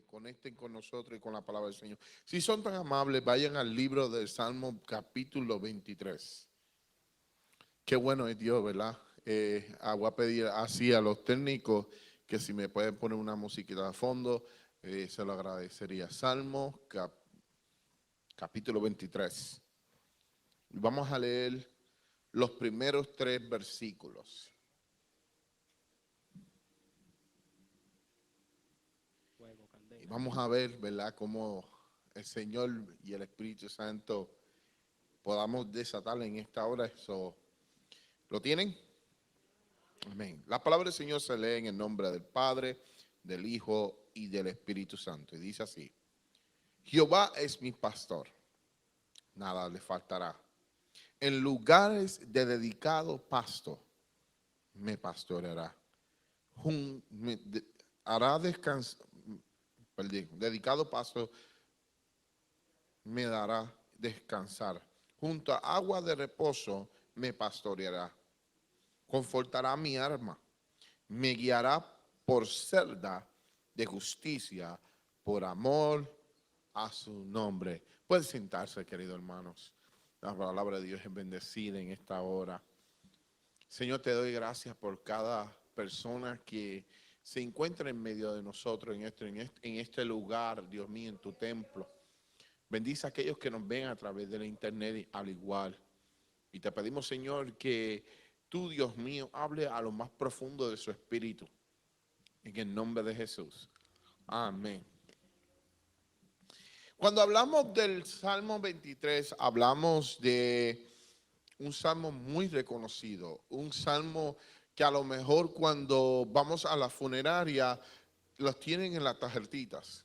conecten con nosotros y con la palabra del Señor. Si son tan amables, vayan al libro del Salmo capítulo 23. Qué bueno es Dios, ¿verdad? Voy a pedir así a los técnicos que si me pueden poner una musiquita de fondo, se lo agradecería. Salmo capítulo 23. Y vamos a leer los primeros 3 versículos. Y vamos a ver, ¿verdad?, cómo el Señor y el Espíritu Santo podamos desatar en esta hora eso. ¿Lo tienen? Amén. La palabra del Señor se lee en el nombre del Padre, del Hijo y del Espíritu Santo. Y dice así: Jehová es mi pastor, nada le faltará. En lugares de dedicado pasto me pastoreará. Hará descansar, dedicado pasto me dará descansar. Junto a agua de reposo me pastoreará. Confortará mi alma. Me guiará por senda de justicia, por amor a su nombre. Pueden sentarse, queridos hermanos. La palabra de Dios es bendecida en esta hora. Señor, te doy gracias por cada persona que se encuentra en medio de nosotros en este lugar, Dios mío, en tu templo. Bendice a aquellos que nos ven a través de la internet al igual. Y te pedimos, Señor, que tú, Dios mío, hable a lo más profundo de su espíritu. En el nombre de Jesús. Amén. Cuando hablamos del Salmo 23, hablamos de un salmo muy reconocido. Un salmo que a lo mejor cuando vamos a la funeraria los tienen en las tarjetitas,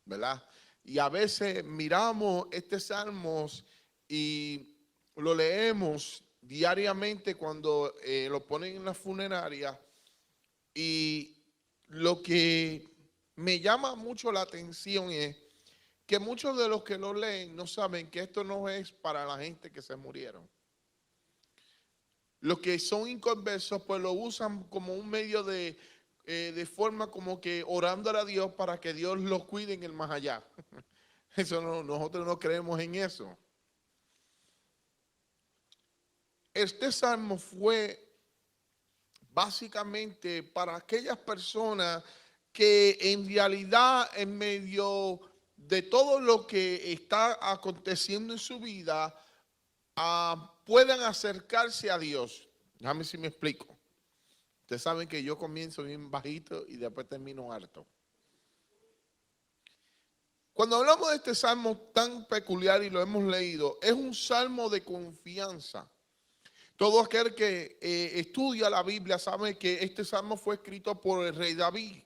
¿verdad? Y a veces miramos este salmo y lo leemos diariamente cuando lo ponen en la funeraria. Y lo que me llama mucho la atención es que muchos de los que lo leen no saben que esto no es para la gente que se murieron. Los que son inconversos pues lo usan como un medio de forma como que orando a Dios para que Dios los cuide en el más allá. Eso no, nosotros no creemos en eso. Este salmo fue básicamente para aquellas personas que en realidad en medio de todo lo que está aconteciendo en su vida puedan acercarse a Dios. Déjame si me explico. Ustedes saben que yo comienzo bien bajito y después termino alto. Cuando hablamos de este salmo tan peculiar y lo hemos leído, es un salmo de confianza. Todo aquel que estudia la Biblia sabe que este salmo fue escrito por el rey David.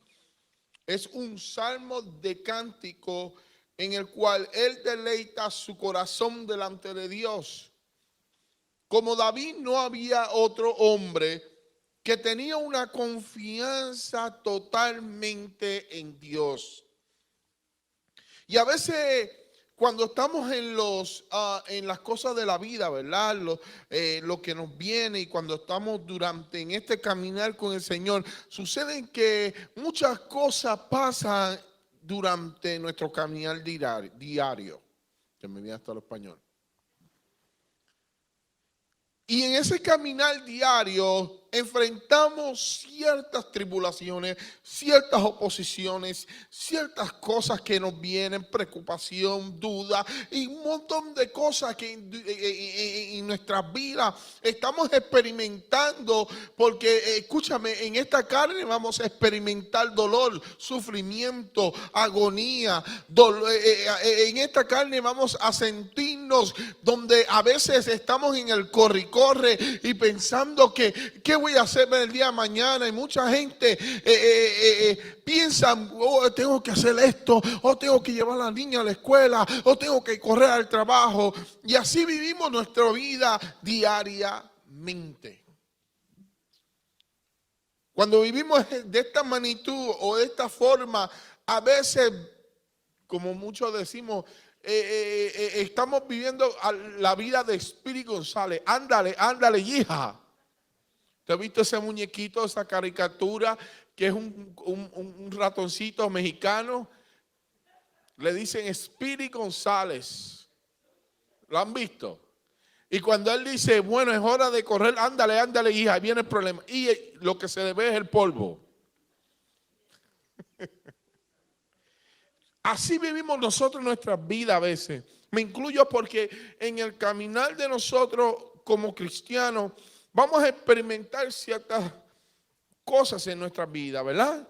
Es un salmo de cántico en el cual él deleita su corazón delante de Dios. Como David no había otro hombre que tenía una confianza totalmente en Dios. Y a veces cuando estamos en las cosas de la vida, ¿verdad? Lo que nos viene y cuando estamos en este caminar con el Señor, suceden que muchas cosas pasan durante nuestro caminar diario. Que me viene hasta el español. Y en ese caminar diario enfrentamos ciertas tribulaciones, ciertas oposiciones, ciertas cosas que nos vienen, preocupación, duda y un montón de cosas que en nuestras vidas estamos experimentando. Porque escúchame, en esta carne vamos a experimentar dolor, sufrimiento, agonía. En esta carne vamos a sentirnos donde a veces estamos en el corre y pensando que ¿qué voy a hacer el día de mañana? Y mucha gente piensa, oh, tengo que hacer esto, o tengo que llevar a la niña a la escuela, o tengo que correr al trabajo. Y así vivimos nuestra vida diariamente. Cuando vivimos de esta magnitud o de esta forma, a veces, como muchos decimos, estamos viviendo la vida de Speedy González. Ándale, ándale, hija. ¿Te has visto ese muñequito, esa caricatura que es un ratoncito mexicano. Le dicen Speedy González. ¿Lo han visto? Y cuando él dice, bueno, es hora de correr, ándale, ándale, hija, ahí viene el problema. Y lo que se le ve es el polvo. Así vivimos nosotros nuestra vida a veces. Me incluyo porque en el caminar de nosotros como cristianos vamos a experimentar ciertas cosas en nuestra vida, ¿verdad?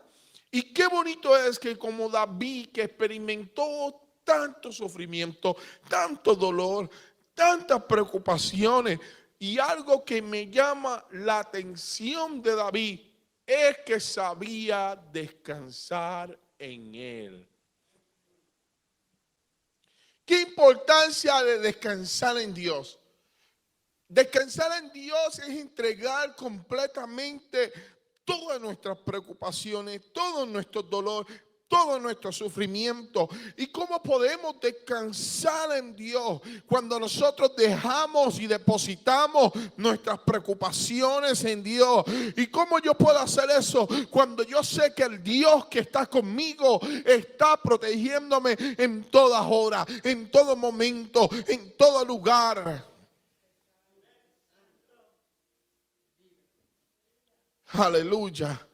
Y qué bonito es que como David, que experimentó tanto sufrimiento, tanto dolor, tantas preocupaciones, y algo que me llama la atención de David es que sabía descansar en él. ¿Qué importancia de descansar en Dios? Descansar en Dios es entregar completamente todas nuestras preocupaciones, todo nuestro dolor, todo nuestro sufrimiento. ¿Y cómo podemos descansar en Dios? Cuando nosotros dejamos y depositamos nuestras preocupaciones en Dios. ¿Y cómo yo puedo hacer eso? Cuando yo sé que el Dios que está conmigo está protegiéndome en todas horas, en todo momento, en todo lugar. Aleluya.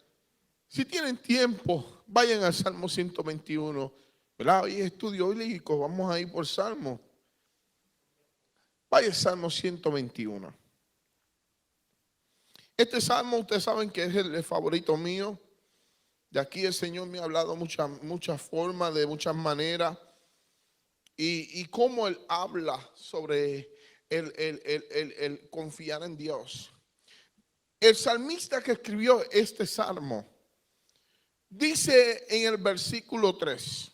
Si tienen tiempo, vayan al Salmo 121. ¿Verdad? Hoy es estudio bíblico, vamos a ir por Salmo. Vaya al Salmo 121. Este Salmo, ustedes saben que es el favorito mío. De aquí el Señor me ha hablado muchas formas, de muchas maneras. Y cómo Él habla sobre el confiar en Dios. El salmista que escribió este salmo dice en el versículo 3: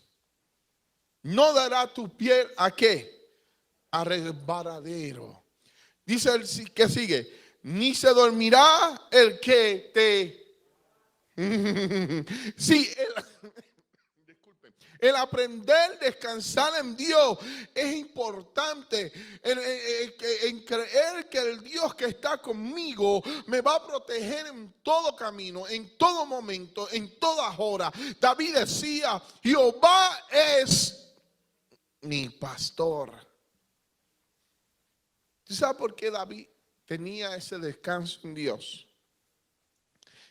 no dará tu pie a qué, a resbaladero. Dice el que sigue: ni se dormirá el que te sí, el aprender a descansar en Dios es importante. En creer que el Dios que está conmigo me va a proteger en todo camino, en todo momento, en todas horas. David decía: Jehová es mi pastor. ¿Tú sabes por qué David tenía ese descanso en Dios?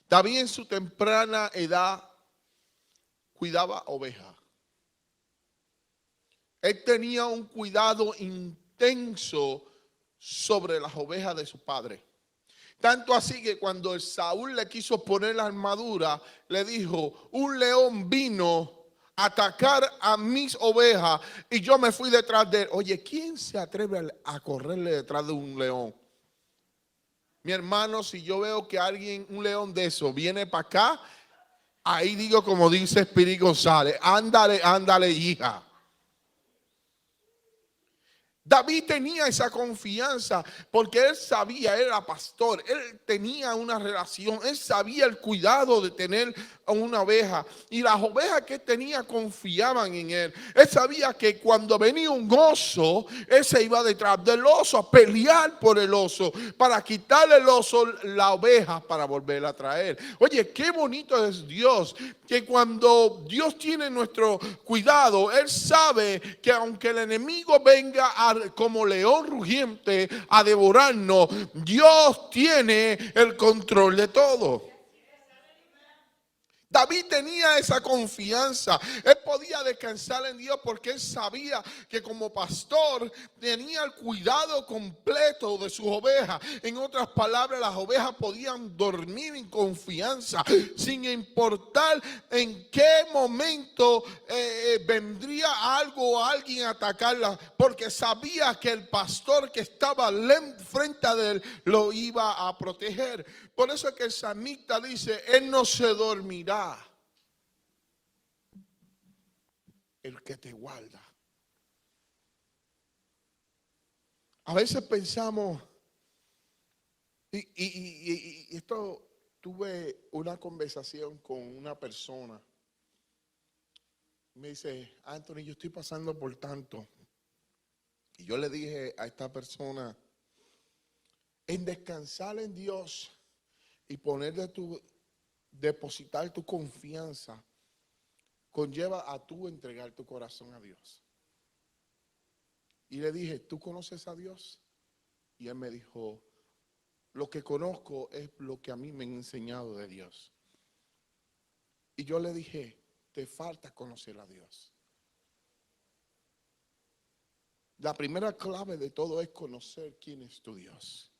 David en su temprana edad cuidaba ovejas. Él tenía un cuidado intenso sobre las ovejas de su padre. Tanto así que cuando el Saúl le quiso poner la armadura, le dijo: un león vino a atacar a mis ovejas y yo me fui detrás de él. Oye, ¿quién se atreve a correrle detrás de un león? Mi hermano, si yo veo que alguien, un león de eso, viene para acá, ahí digo como dice Speedy González: ándale, ándale, hija. David tenía esa confianza porque él sabía, él era pastor, él tenía una relación, él sabía el cuidado de tener a una oveja, y las ovejas que él tenía confiaban en él. Él sabía que cuando venía un oso, él se iba detrás del oso a pelear por el oso, para quitarle el oso la oveja para volverla a traer. Oye, qué bonito es Dios, que cuando Dios tiene nuestro cuidado, Él sabe que aunque el enemigo venga como león rugiente a devorarnos, Dios tiene el control de todo. David tenía esa confianza. Él podía descansar en Dios porque él sabía que como pastor tenía el cuidado completo de sus ovejas. En otras palabras, las ovejas podían dormir en confianza sin importar en qué momento vendría algo o alguien a atacarla, porque sabía que el pastor que estaba frente a él lo iba a proteger. Por eso es que el salmista dice: él no se dormirá, el que te guarda. A veces pensamos, y esto, tuve una conversación con una persona. Me dice: Anthony, yo estoy pasando por tanto. Y yo le dije a esta persona: en descansar en Dios y poner de tu depositar tu confianza conlleva a tú entregar tu corazón a Dios. Y le dije, ¿tú conoces a Dios? Y él me dijo, lo que conozco es lo que a mí me han enseñado de Dios. Y yo le dije, te falta conocer a Dios. La primera clave de todo es conocer quién es tu Dios.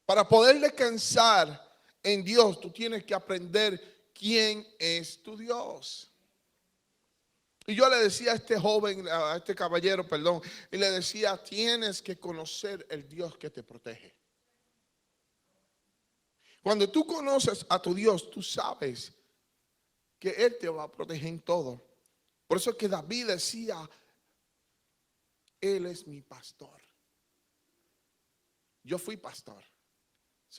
Para poder descansar en Dios, tú tienes que aprender quién es tu Dios. Y yo le decía a este joven, a este caballero, perdón, y le decía, tienes que conocer el Dios que te protege. Cuando tú conoces a tu Dios, tú sabes que Él te va a proteger en todo. Por eso es que David decía, Él es mi pastor. Yo fui pastor.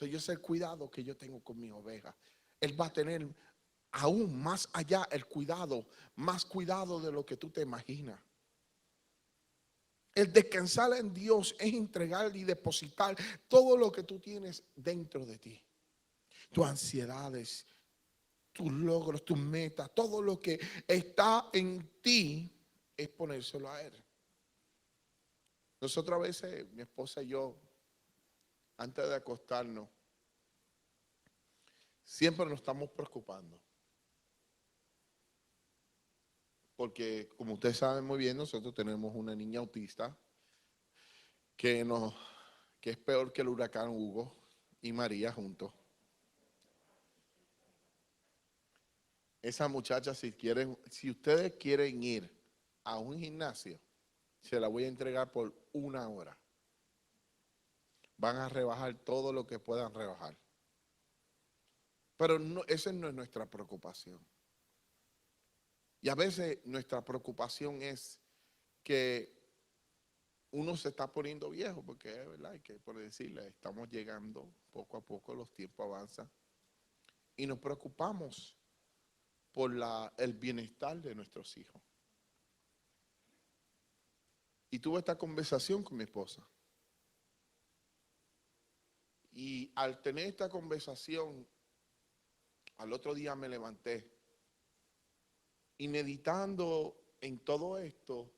Yo sé el cuidado que yo tengo con mi oveja. Él va a tener aún más allá el cuidado, más cuidado de lo que tú te imaginas. El descansar en Dios es entregar y depositar todo lo que tú tienes dentro de ti. Tus ansiedades, tus logros, tus metas, todo lo que está en ti es ponérselo a Él. Nosotros a veces, mi esposa y yo, antes de acostarnos, siempre nos estamos preocupando. Porque como ustedes saben muy bien, nosotros tenemos una niña autista que, que es peor que el huracán Hugo y María juntos. Esa muchacha, si ustedes quieren ir a un gimnasio, se la voy a entregar por 1 hora. Van a rebajar todo lo que puedan rebajar. Pero no, esa no es nuestra preocupación. Y a veces nuestra preocupación es que uno se está poniendo viejo, porque es verdad, hay que por decirle, estamos llegando poco a poco, los tiempos avanzan. Y nos preocupamos por el bienestar de nuestros hijos. Y tuve esta conversación con mi esposa. Y al tener esta conversación, al otro día me levanté y meditando en todo esto,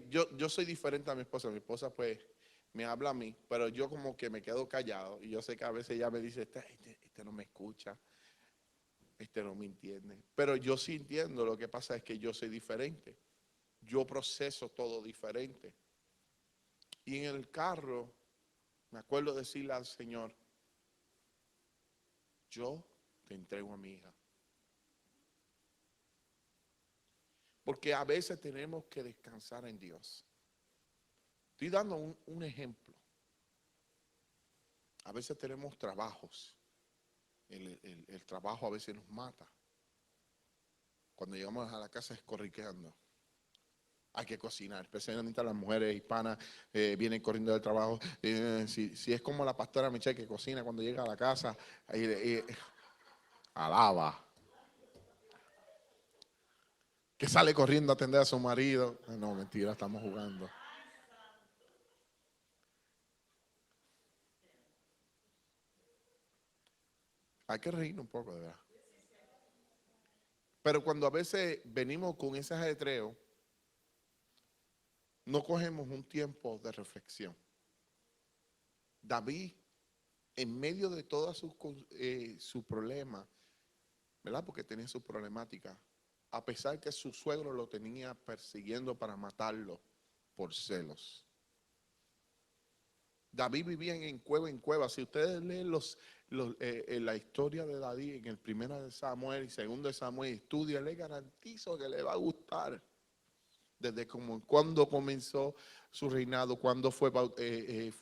yo soy diferente a mi esposa pues me habla a mí, pero yo como que me quedo callado y yo sé que a veces ella me dice, este no me escucha, este no me entiende, pero yo sí entiendo, lo que pasa es que yo soy diferente, yo proceso todo diferente. Y en el carro me acuerdo decirle al Señor, yo te entrego a mi hija. Porque a veces tenemos que descansar en Dios. Estoy dando un ejemplo. A veces tenemos trabajos. El trabajo a veces nos mata. Cuando llegamos a la casa escorriqueando. Hay que cocinar, especialmente las mujeres hispanas vienen corriendo del trabajo. Si es como la pastora Michelle que cocina cuando llega a la casa, alaba. Que sale corriendo a atender a su marido. No, mentira, estamos jugando. Hay que reírnos un poco, de verdad. Pero cuando a veces venimos con ese ajetreo, no cogemos un tiempo de reflexión. David, en medio de todos sus problemas, ¿verdad? Porque tenía su problemática, a pesar que su suegro lo tenía persiguiendo para matarlo por celos. David vivía en cueva. Si ustedes leen la historia de David en el 1 de Samuel y 2 de Samuel, estudia, le garantizo que le va a gustar. Desde cuando comenzó su reinado, cuando fue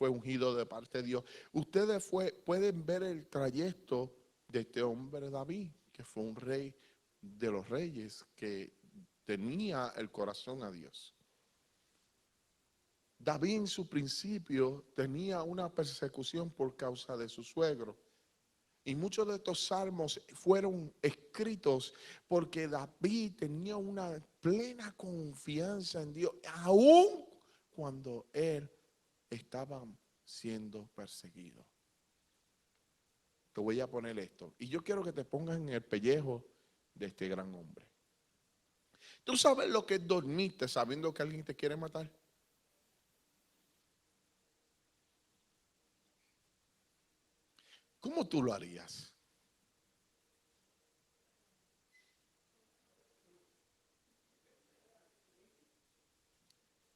ungido de parte de Dios. Ustedes pueden ver el trayecto de este hombre David, que fue un rey de los reyes, que tenía el corazón a Dios. David en su principio tenía una persecución por causa de su suegro. Y muchos de estos salmos fueron escritos porque David tenía una plena confianza en Dios, aun cuando él estaba siendo perseguido. te voy a poner esto. Y yo quiero que te pongas en el pellejo de este gran hombre. ¿Tú sabes lo que es dormirte sabiendo que alguien te quiere matar? ¿Cómo tú lo harías?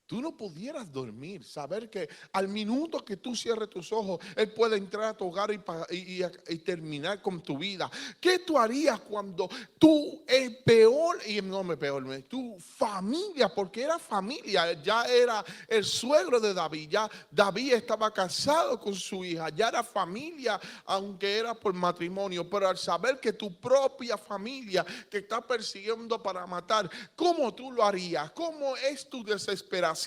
Tú no pudieras dormir, saber que al minuto que tú cierres tus ojos, Él puede entrar a tu hogar y terminar con tu vida. ¿Qué tú harías cuando tú, el peor, y no me peor, tu familia, porque era familia, ya era el suegro de David, ya David estaba casado con su hija, ya era familia, aunque era por matrimonio, pero al saber que tu propia familia te está persiguiendo para matar, ¿cómo tú lo harías? ¿Cómo es tu desesperación?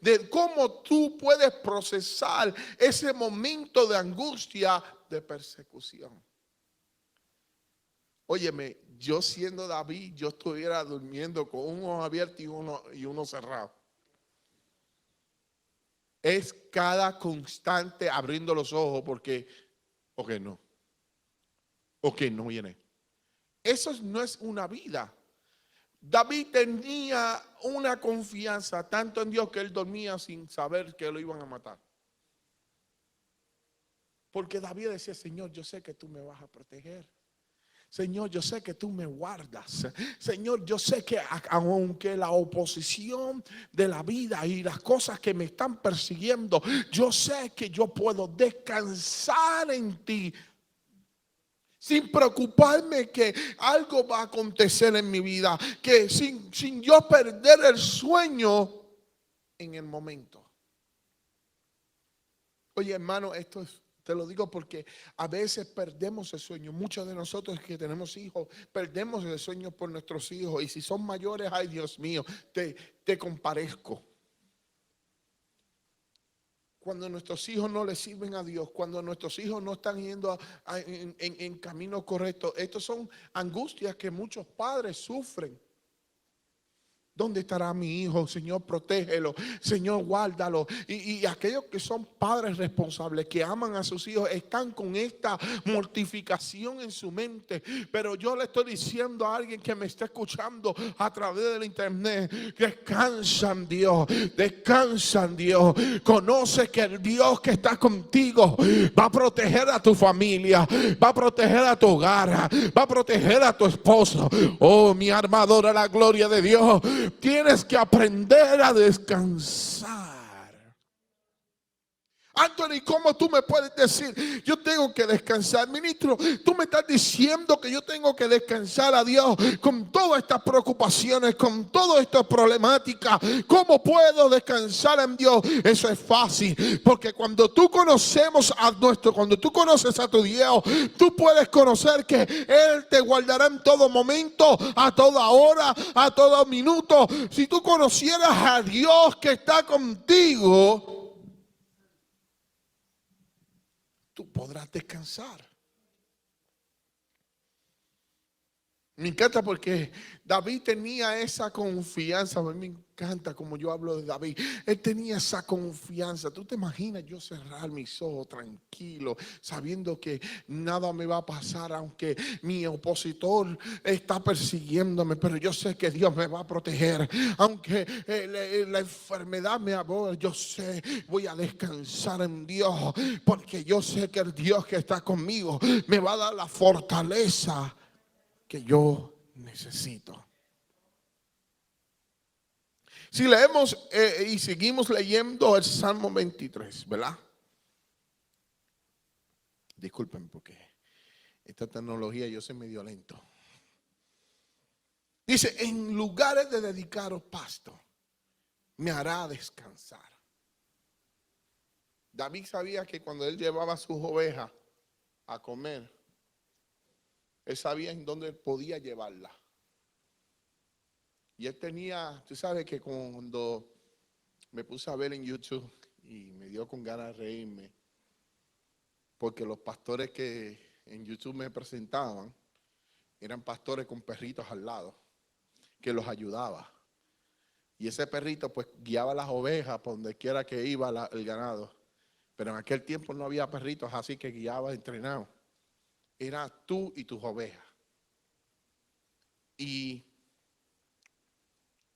De cómo tú puedes procesar ese momento de angustia, de persecución. Óyeme, yo siendo David, yo estuviera durmiendo con un ojo abierto y uno cerrado. Es cada constante abriendo los ojos porque, o que no viene. Eso no es una vida. David tenía una confianza tanto en Dios que él dormía sin saber que lo iban a matar. Porque David decía, Señor, yo sé que tú me vas a proteger. Señor, yo sé que tú me guardas. Señor, yo sé que aunque la oposición de la vida y las cosas que me están persiguiendo, yo sé que yo puedo descansar en ti, sin preocuparme que algo va a acontecer en mi vida, que sin yo perder el sueño en el momento. Oye, hermano, te lo digo porque a veces perdemos el sueño. Muchos de nosotros que tenemos hijos, perdemos el sueño por nuestros hijos. Y si son mayores, ay Dios mío, te comparezco. Cuando nuestros hijos no le sirven a Dios, cuando nuestros hijos no están yendo en camino correcto, estas son angustias que muchos padres sufren. ¿Dónde estará mi hijo? Señor, protégelo. Señor, guárdalo. Y aquellos que son padres responsables, que aman a sus hijos, están con esta mortificación en su mente. Pero yo le estoy diciendo a alguien que me está escuchando a través del internet: descansa en Dios, descansa en Dios. Conoce que el Dios que está contigo va a proteger a tu familia, va a proteger a tu hogar, va a proteger a tu esposo. Oh, mi armadura, la gloria de Dios. Tienes que aprender a descansar. Anthony, ¿cómo tú me puedes decir yo tengo que descansar? Ministro, tú me estás diciendo que yo tengo que descansar a Dios con todas estas preocupaciones, con todas estas problemáticas. ¿Cómo puedo descansar en Dios? Eso es fácil, porque cuando tú cuando tú conoces a tu Dios, tú puedes conocer que Él te guardará en todo momento, a toda hora, a todo minuto. Si tú conocieras a Dios que está contigo, tú podrás descansar. Me encanta porque David tenía esa confianza. A mí me encanta como yo hablo de David. Él tenía esa confianza. Tú te imaginas yo cerrar mis ojos tranquilo, sabiendo que nada me va a pasar, aunque mi opositor está persiguiéndome, pero yo sé que Dios me va a proteger. Aunque la enfermedad me aborde, yo sé, voy a descansar en Dios, porque yo sé que el Dios que está conmigo me va a dar la fortaleza que yo necesito. Si leemos y seguimos leyendo el Salmo 23, ¿verdad? Disculpen porque esta tecnología yo soy medio lento. Dice: en lugares de dedicaros pasto me hará descansar. David sabía que cuando él llevaba sus ovejas a comer, él sabía en dónde podía llevarla. Y él tenía, tú sabes que cuando me puse a ver en YouTube y me dio con ganas de reírme, porque los pastores que en YouTube me presentaban eran pastores con perritos al lado, que los ayudaba. Y ese perrito pues guiaba las ovejas por donde quiera que iba el ganado. Pero en aquel tiempo no había perritos así que guiaba entrenado. era tú y tus ovejas. Y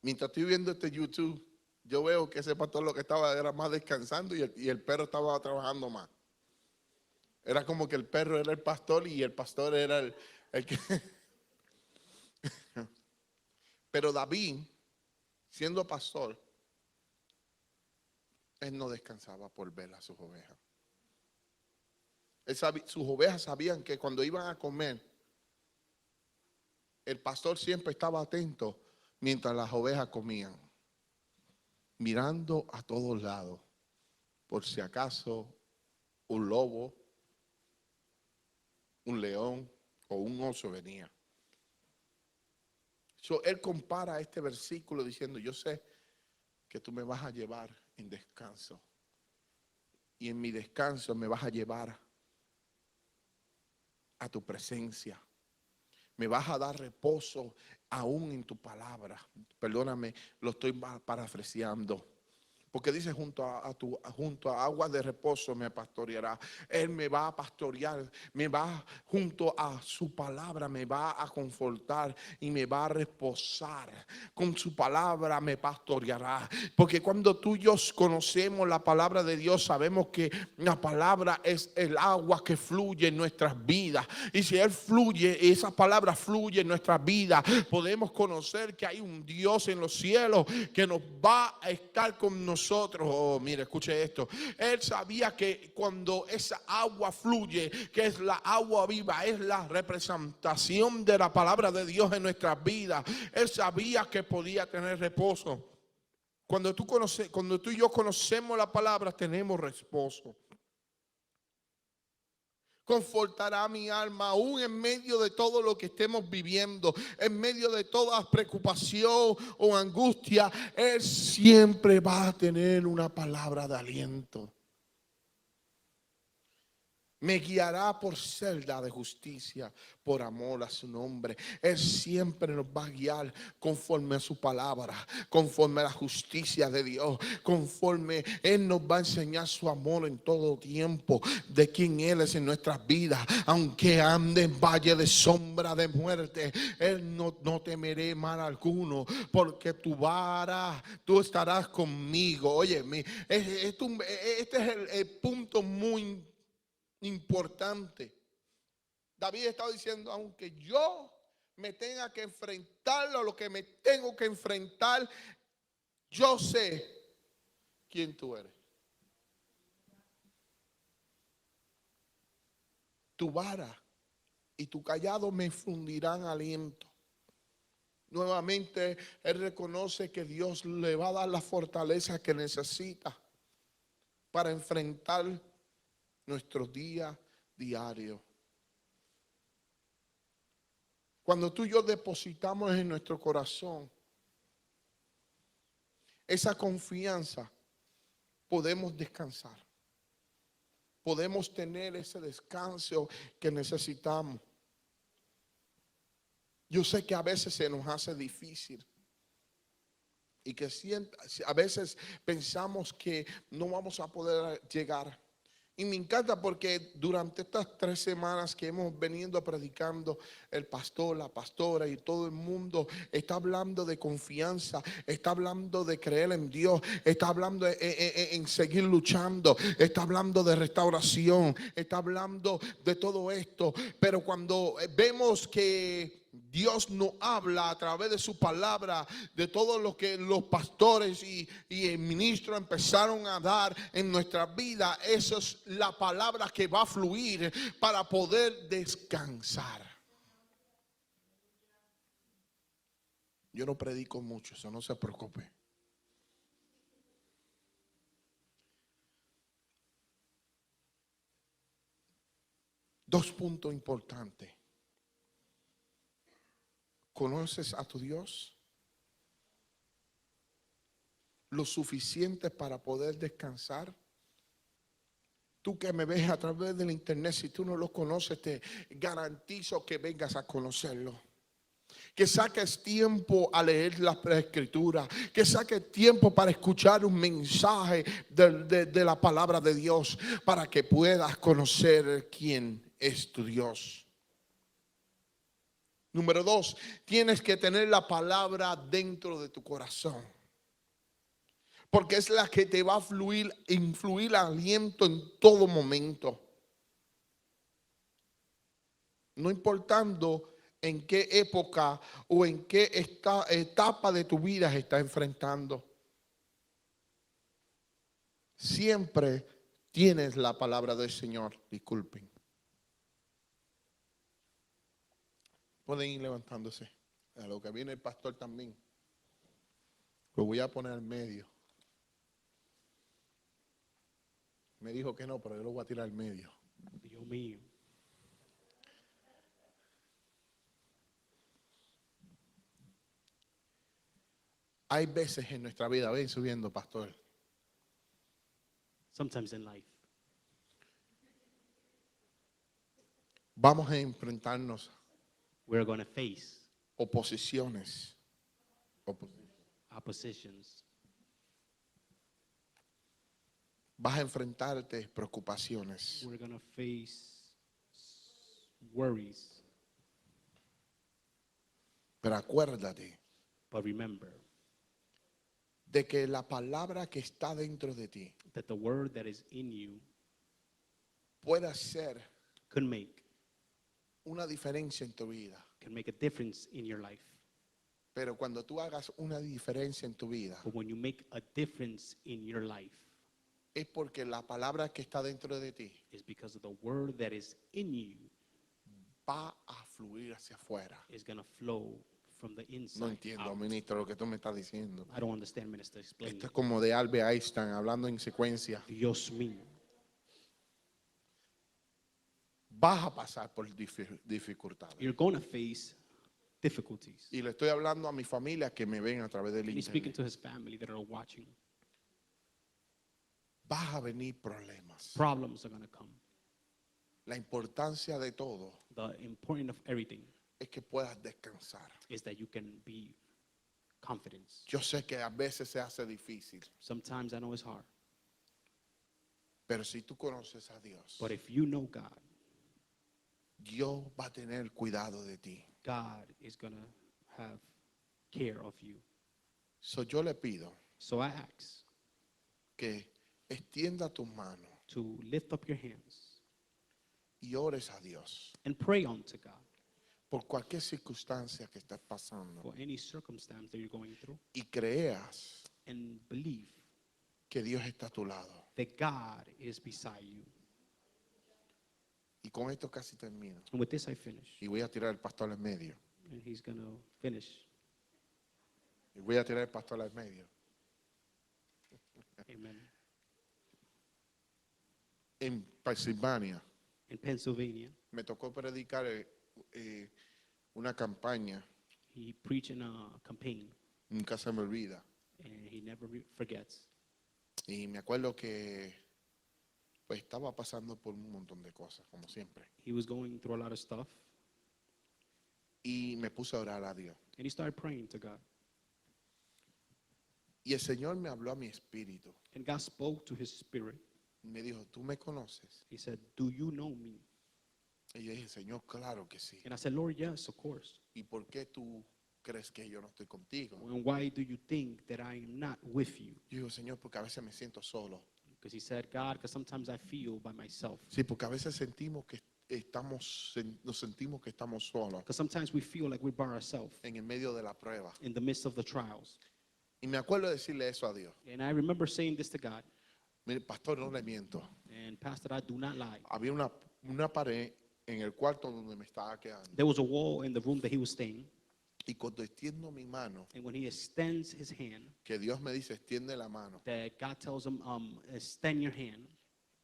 mientras estoy viendo este YouTube, yo veo que ese pastor lo que estaba era más descansando y el perro estaba trabajando más. Era como que el perro era el pastor y el pastor era el que... Pero David, siendo pastor, él no descansaba por ver a sus ovejas. Sus ovejas sabían que cuando iban a comer, el pastor siempre estaba atento mientras las ovejas comían, mirando a todos lados, por si acaso un lobo, un león o un oso venía. Él compara este versículo diciendo, yo sé que tú me vas a llevar en descanso. Y en mi descanso me vas a llevar a tu presencia. Me vas a dar reposo aún en tu palabra. Perdóname, lo estoy parafraseando. Porque dice junto a aguas de reposo me pastoreará. Él me va a pastorear, me va junto a su palabra, me va a confortar y me va a reposar. Con su palabra me pastoreará. Porque cuando tú y yo conocemos la palabra de Dios, sabemos que la palabra es el agua que fluye en nuestras vidas. Y si Él fluye, esa palabra fluye en nuestras vidas, podemos conocer que hay un Dios en los cielos que nos va a estar con nosotros. Oh, mire, escuche esto. Él sabía que cuando esa agua fluye, que es la agua viva, es la representación de la palabra de Dios en nuestras vidas. Él sabía que podía tener reposo. Cuando tú y yo conocemos la palabra, tenemos reposo. Confortará mi alma aún en medio de todo lo que estemos viviendo, en medio de toda preocupación o angustia. Él siempre va a tener una palabra de aliento. Me guiará por celda de justicia, por amor a su nombre. Él siempre nos va a guiar conforme a su palabra, conforme a la justicia de Dios, conforme Él nos va a enseñar su amor en todo tiempo, de quién Él es en nuestras vidas. Aunque ande en valle de sombra de muerte, Él no temeré mal alguno, porque tu vara, tú estarás conmigo. Oye, este es el punto muy importante. David estaba diciendo, aunque yo me tenga que enfrentar a lo que me tengo que enfrentar, yo sé quién tú eres. Tu vara y tu callado me infundirán aliento. Nuevamente él reconoce que Dios le va a dar la fortaleza que necesita para enfrentar nuestro día diario. Cuando tú y yo depositamos en nuestro corazón esa confianza, podemos descansar. Podemos tener ese descanso que necesitamos. Yo sé que a veces se nos hace difícil y que a veces pensamos que no vamos a poder llegar. Y me encanta porque durante estas 3 semanas que hemos venido predicando, el pastor, la pastora y todo el mundo está hablando de confianza, está hablando de creer en Dios, está hablando en seguir luchando, está hablando de restauración, está hablando de todo esto. Pero cuando vemos que Dios nos habla a través de su palabra, de todo lo que los pastores y el ministro empezaron a dar en nuestra vida, esa es la palabra que va a fluir para poder descansar. Yo no predico mucho, eso no se preocupe. Dos puntos importantes. ¿Conoces a tu Dios lo suficiente para poder descansar? Tú que me ves a través del internet, si tú no lo conoces, te garantizo que vengas a conocerlo. Que saques tiempo a leer la escritura, que saques tiempo para escuchar un mensaje de la palabra de Dios, para que puedas conocer quién es tu Dios. Número 2, tienes que tener la palabra dentro de tu corazón. Porque es la que te va a influir aliento en todo momento. No importando en qué época o en qué etapa de tu vida se está enfrentando. Siempre tienes la palabra del Señor. Disculpen. Pueden ir levantándose. A lo que viene el pastor también. Lo voy a poner al medio. Me dijo que no, pero yo lo voy a tirar al medio. Dios mío. Hay veces en nuestra vida, ven subiendo, pastor. Sometimes in life, Vamos a enfrentarnos we're going to face oposiciones. oppositions. Vas a enfrentarte preocupaciones. We're going to face worries. Pero acuérdate But remember de que la palabra que está dentro de ti that the word that is in you puede ser could make una diferencia en tu vida. can make a difference in your life. Pero cuando tú hagas una diferencia en tu vida, But when you make a difference in your life, es porque la palabra que está dentro de ti is because of the word that is in you va a fluir hacia afuera. is going to flow from the inside No entiendo, out. ministro, lo que tú me estás diciendo. I don't understand, Minister. Explain. Esto es como de Albert Einstein hablando en secuencia. Dios mío. Vas a pasar por dificultades. You're going to face difficulties. Y le estoy hablando a mi familia que me ven a través del And he's speaking internet. to his family that are watching. Vas a venir problemas. Problems are going to come. La importancia de todo The important of everything es que puedas descansar. is that you can be confident. Yo sé que a veces se hace difícil, Sometimes I know it's hard, pero si tú conoces a Dios, but if you know God, Dios va a tener cuidado de ti. God is going to have care of you. So yo le pido So I ask que extienda tus manos to lift up your hands y ores a Dios and pray unto God por cualquier circunstancia que estés pasando for any circumstance that you're going through, y creas and believe que Dios está a tu lado. that God is beside you. Y con esto casi termino. And with this I finish. Y voy a tirar el pastor al medio. And he's going to finish. Y voy a tirar el pastor al medio. Amen. En Pensilvania In Pennsylvania, me tocó predicar una campaña, he preached in a campaign, nunca se me olvida. and he never forgets. Y me acuerdo que pues estaba pasando por un montón de cosas, como siempre. He was going through a lot of stuff, Y me puse a orar a Dios. and he started praying to God. Y el Señor me habló a mi espíritu. And God spoke to his spirit. Y me dijo, ¿tú me conoces? He said, "Do you know me?" Y yo dije, Señor, claro que sí. And I said, "Lord, yes, of course. ¿Y por qué tú crees que yo no estoy contigo? And why do you think that I am not with you?" Yo digo, Señor, porque a veces me siento solo. Because he said, "God, because sometimes I feel by myself. Sí, porque a veces sentimos que nos sentimos que estamos solos Because sometimes we feel like we're by ourselves en el medio de la prueba. in the midst of the trials." Y me acuerdo de decirle eso a Dios. And I remember saying this to God. Mire, pastor, no le miento. And Pastor, I do not lie. Había una pared en el cuarto donde me estaba quedando. There was a wall in the room that he was staying. Y cuando extiendo mi mano, And when he extends his hand, que Dios me dice, extiende la mano. that God tells him, extend your hand.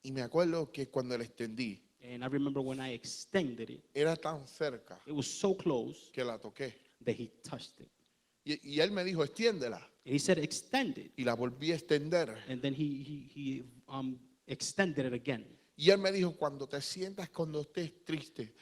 Y me acuerdo que cuando la extendí, And I remember when I extended it, era tan cerca it was so close que la toqué. that he touched it. Y él me dijo, extiéndela. And he said, extend it. Y la volví a extender. And then he extended it again. Y él me dijo, cuando estés triste,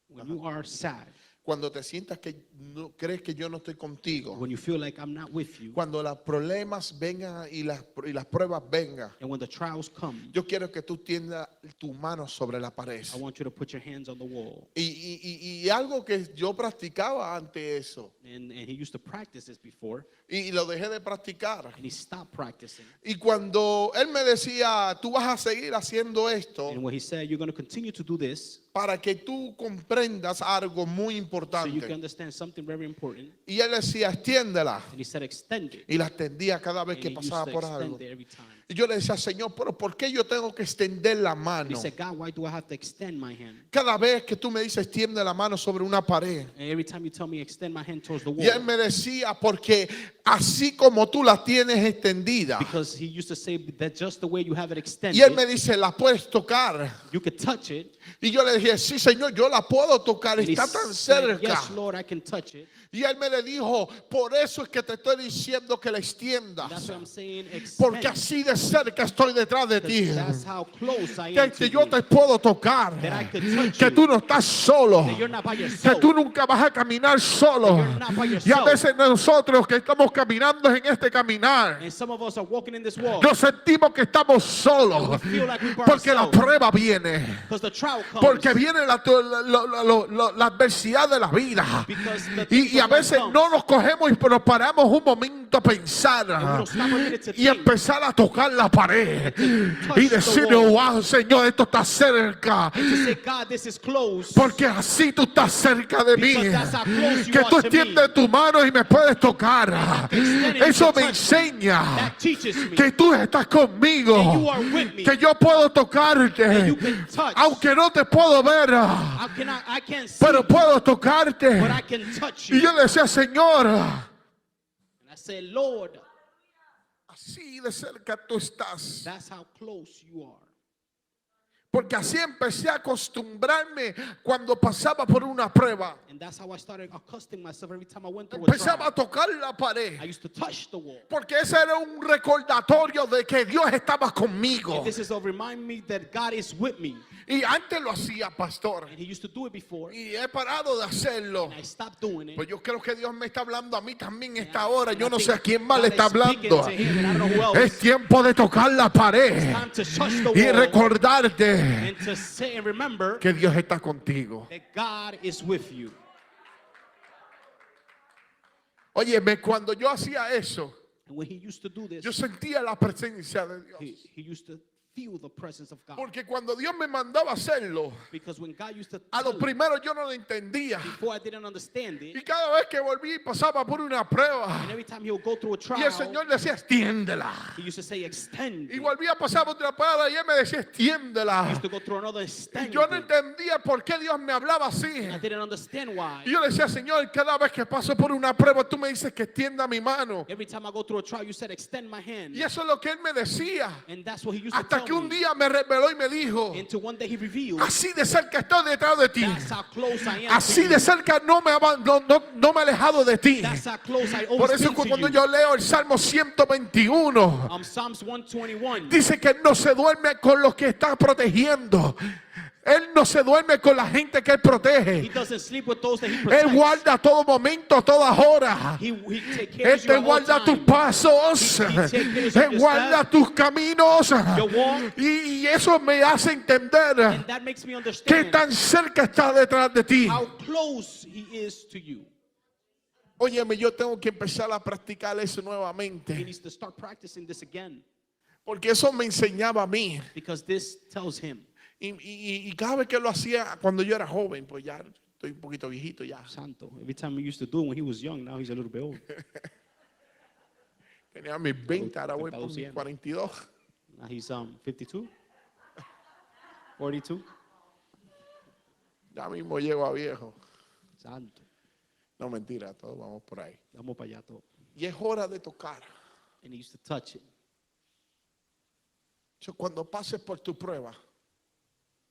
When you are sad, Cuando te sientas que no crees que yo no estoy contigo. when you feel like I'm not with you, Cuando los problemas vengan y las pruebas vengan. and when the trials come, Yo quiero que tú tiendas tu mano sobre la pared. I want you to put your hands on the wall. Y algo que yo practicaba ante eso. And he used to practice this before, Y lo dejé de practicar. and he stopped practicing. Y cuando él me decía, tú vas a seguir haciendo esto And when he said, you're going to continue to do this, para que tú comprendas algo muy so you can importante. understand something very important. Y él decía, extiéndela. And he said, extend it. Y la extendía cada vez And que he used pasaba to por extend algo. it every time. Y yo le decía, Señor, pero ¿por qué yo tengo que extender la And he mano? said, God, why do I have to extend my hand? Cada vez que tú me dices, extiende la mano sobre una pared. And every time you tell me extend my hand towards the Y él wall. me decía, porque así como tú la tienes extendida. Because he used to say that just the way you have it Y él me extended, dice, la puedes tocar. you could touch it. Y yo le dije, sí, Señor, yo la puedo tocar, And he está tan said, cerca. yes, Lord, I can touch it. Y él me le dijo, por eso es que te estoy diciendo que la And extiendas. that's what I'm saying, extend. Porque así de cerca estoy detrás de ti. That's how close I Que, am to que yo you. te puedo tocar. That I could touch Que you. tú no estás solo. That you're not by Que yourself. tú nunca vas a caminar solo. That you're not by Y a yourself. veces nosotros que estamos caminando en este caminar, And some of us are walking in this walk nos sentimos que estamos solos. we feel like we're by Porque la ourselves. prueba viene. Because the trial comes. Porque viene la adversidad de la vida. Because the Y things a of life veces comes. no nos cogemos y nos paramos un momento a pensar And we don't stop a minute to y think. empezar a tocar la pared touch y the decirle, wall. wow, Señor, esto está cerca. To say, God, this is close. Porque así tú estás cerca de mí. Because that's how close you Que are tú to extiendes me. tu mano y me puedes tocar. extend it, Eso you can me touch enseña That teaches me. que tú estás conmigo. And you are with me. Que yo puedo tocarte. And you can touch. Aunque no te puedo ver. I can't see, Pero puedo tocarte. but I can touch Y you. yo le decía, Señor, And I said, Lord, así de cerca tú estás. that's how close you are. Porque así empecé a acostumbrarme cuando pasaba por una prueba. And that's how I started accustoming myself every time I went through a Empezaba a trial. tocar la pared. I used to touch the wall. Porque ese era un recordatorio de que Dios estaba conmigo. And this is to remind me that God is with me. Y antes lo hacía, pastor. And he used to do it before. Y he parado de hacerlo. And I stopped doing it. Pues yo creo que Dios me está hablando a mí también And esta I- hora. and Yo I no think sé a quién más God le está is speaking hablando. to him, and I don't know who else. Es tiempo de tocar la pared Time to touch the y wall recordarte and to say and remember que Dios está contigo. that God is with you. Óyeme, cuando yo hacía eso, And when he used to do this, yo sentía la presencia de Dios. he used to feel the presence of God. Porque cuando Dios me mandaba a hacerlo, Because when God used to a lo tell me, primero yo no lo entendía. before I didn't understand Y it, cada vez que volví y pasaba por una prueba, and every time he would go through a y el trial, Señor decía, extiéndela. he used to say, extend Y it. volví a pasar por otra prueba y él me decía, He extiéndela. used to go through another Y extend yo no it. entendía por qué Dios me hablaba así. I didn't understand why. Y yo le decía, Señor, cada vez que paso por una prueba, tú me dices que extienda mi mano. Every time I go through a trial, you said, extend my hand. Y eso es lo que él me decía. And that's what he used to Hasta tell que un me. día me reveló y me dijo, Until one day he revealed, así de cerca estoy detrás de ti. that's how close I am Así to de you. cerca no me he alejado de ti. That's how close I Por always eso been to cuando you. yo leo el Salmo 121, Psalms 121. dice que él no se duerme con los que está protegiendo. Él no se duerme con la gente que él He protege. doesn't sleep with those that he Él protects. guarda a todo momento, a todas horas. He take care Él of you te at all guarda tus times. pasos. He take care of Él your guarda steps, tus caminos. your walk. Y eso me hace entender And that makes me qué understand tan cerca está detrás de ti. how close he is to you. Óyeme, yo tengo que empezar a practicar eso He nuevamente. needs to start practicing this again. Porque eso me enseñaba a mí. Because this tells him, Y cada vez que lo hacía cuando yo era joven, pues ya estoy un poquito viejito ya. Santo. Every time he used to do it when he was young, now he's a little bit old. Tenía mis 20, ahora voy Está por mis luciendo. 42. Now he's 52, 42. Ya mismo llego a viejo. Santo. No, mentira, todos vamos por ahí. Vamos para allá todo. Y es hora de tocar. And he used to touch it. Cuando pases por tu prueba,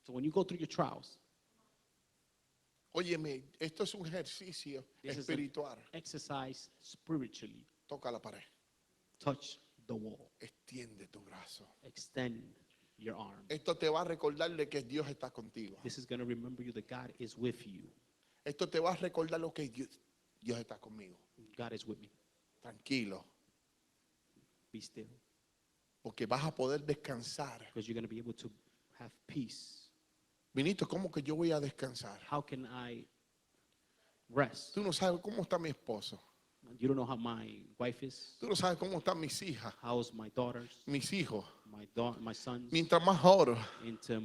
So when you go through your trials, óyeme, esto es un ejercicio this is espiritual. an exercise spiritually. Toca la pared. Touch the wall. Extiende tu brazo. Extend your arm. Esto te va a recordar de que Dios está contigo. This is going to remember you that God is with you. Esto te va a recordar lo que Dios está conmigo. God is with me. Tranquilo, Be still. porque vas a poder descansar. Because you're going to be able to have peace. Ministro, ¿cómo que yo voy a descansar? How can I rest? Tú no sabes cómo está mi esposo. You don't know how my wife is. Tú no sabes cómo están mis hijas, How's my daughters, mis hijos. my sons. Mientras más oro, Into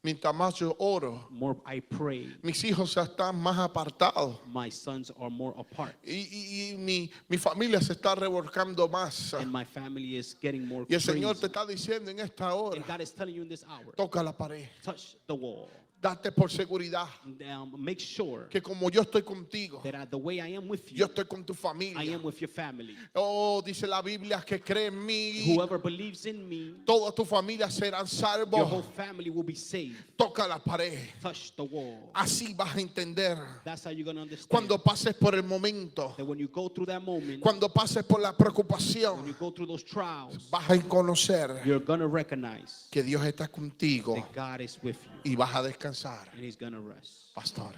mientras más yo oro, more I pray, mis hijos ya están más apartados. my sons are more apart. Y mi familia se está revolcando más. And my family is getting more Y el Señor crazy. te está diciendo en esta hora, And God is telling you in this hour, toca la pared. touch the wall. Date por seguridad Make sure que como yo estoy contigo, that the way I am with yo you, estoy con tu I familia. am with your family. Oh, dice la Biblia que cree en mí, Whoever believes in me, toda tu familia serán your whole salvos. family will be saved. Toca la pared. Touch the wall. Así vas a entender. That's how you're going to understand. Cuando pases por el momento, That when you go through that moment, cuando pases por la when preocupación, you go through those trials, vas a conocer you're going to recognize que Dios está contigo that God is with you y vas a descansar. and He's going to rest. Pastor.